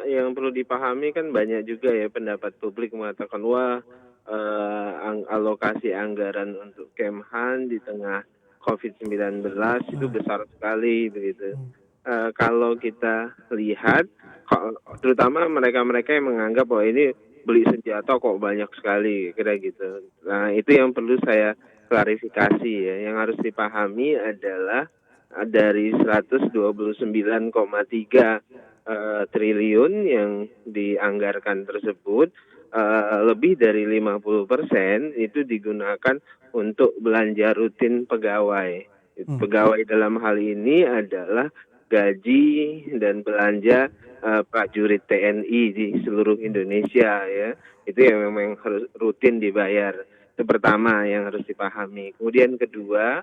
yang perlu dipahami kan banyak juga ya pendapat publik mengatakan, wah, alokasi anggaran untuk Kemhan di tengah COVID-19 itu Nah, besar sekali begitu. hmm, Kalau kita lihat, terutama mereka-mereka yang menganggap bahwa ini beli senjata kok banyak sekali, kira gitu. Nah, itu yang perlu saya klarifikasi ya. Yang harus dipahami adalah dari 129,3 triliun yang dianggarkan tersebut, lebih dari 50% itu digunakan untuk belanja rutin pegawai. hmm, Pegawai dalam hal ini adalah gaji dan belanja prajurit TNI di seluruh hmm. Indonesia ya. Itu yang memang harus rutin dibayar. Itu pertama yang harus dipahami. Kemudian kedua,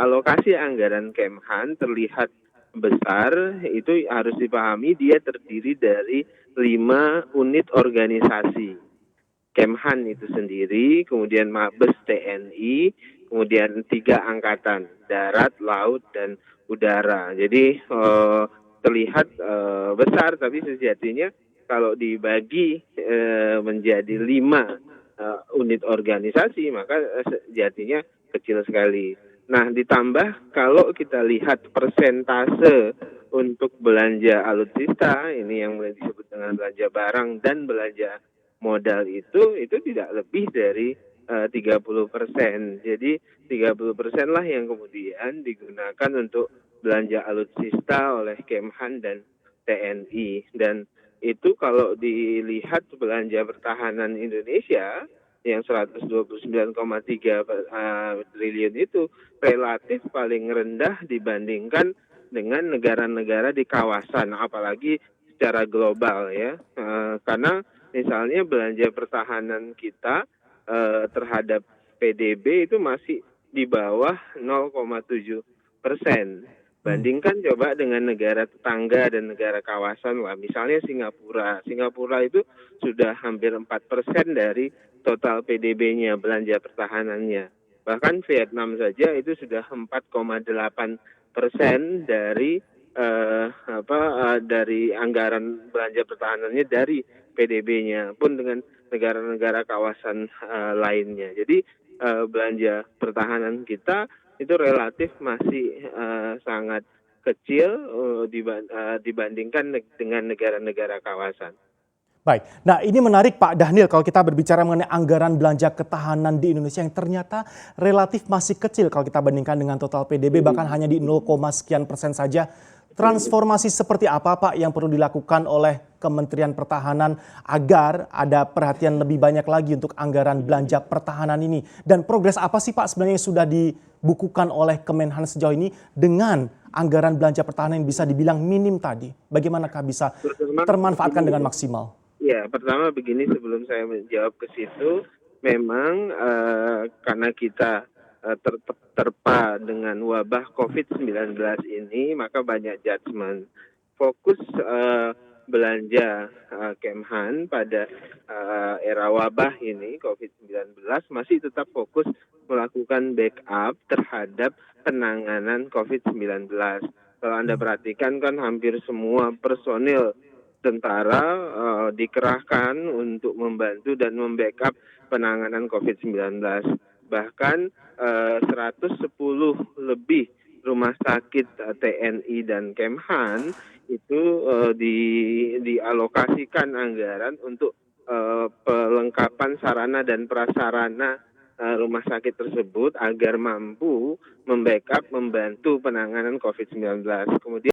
alokasi anggaran Kemhan terlihat besar, itu harus dipahami dia terdiri dari 5 unit organisasi. Kemhan itu sendiri, kemudian Mabes TNI, kemudian 3 angkatan, darat, laut, dan udara. Jadi terlihat besar, tapi sejatinya kalau dibagi menjadi 5 unit organisasi, maka sejatinya kecil sekali. Nah, ditambah kalau kita lihat persentase untuk belanja alutsista, ini yang disebut dengan belanja barang dan belanja modal itu tidak lebih dari 30%. Jadi 30% lah yang kemudian digunakan untuk belanja alutsista oleh Kemhan dan TNI. Dan itu kalau dilihat belanja pertahanan Indonesia yang 129,3 triliun itu relatif paling rendah dibandingkan dengan negara-negara di kawasan, apalagi secara global ya. Karena misalnya belanja pertahanan kita terhadap PDB itu masih di bawah 0,7%. Hmm. Bandingkan coba dengan negara tetangga dan negara kawasan, wah, misalnya Singapura. Singapura itu sudah hampir 4% dari total PDB-nya, belanja pertahanannya. Bahkan Vietnam saja itu sudah 4,8% dari dari anggaran belanja pertahanannya dari PDB-nya, pun dengan negara-negara kawasan lainnya. Jadi belanja pertahanan kita itu relatif masih sangat kecil dibandingkan dengan negara-negara kawasan. Baik, nah ini menarik Pak Dhanil kalau kita berbicara mengenai anggaran belanja ketahanan di Indonesia yang ternyata relatif masih kecil kalau kita bandingkan dengan total PDB bahkan hanya di 0, sekian persen saja. Transformasi seperti apa Pak yang perlu dilakukan oleh Kementerian Pertahanan agar ada perhatian lebih banyak lagi untuk anggaran belanja pertahanan ini? Dan progres apa sih Pak sebenarnya yang sudah dibukukan oleh Kemenhan sejauh ini dengan anggaran belanja pertahanan yang bisa dibilang minim tadi? Bagaimanakah bisa Pertama termanfaatkan dengan begini, maksimal? ya pertama begini sebelum saya menjawab ke situ, memang karena kita terpa dengan wabah COVID-19 ini, maka banyak judgement. Fokus belanja Kemhan pada era wabah ini COVID-19 masih tetap fokus melakukan backup terhadap penanganan COVID-19. Kalau Anda Hmm. perhatikan kan hampir semua personil tentara dikerahkan untuk membantu dan membackup penanganan COVID-19. Bahkan 110 lebih rumah sakit TNI dan Kemhan itu dialokasikan anggaran untuk pelengkapan sarana dan prasarana rumah sakit tersebut agar mampu membackup, membantu penanganan COVID-19. Kemudian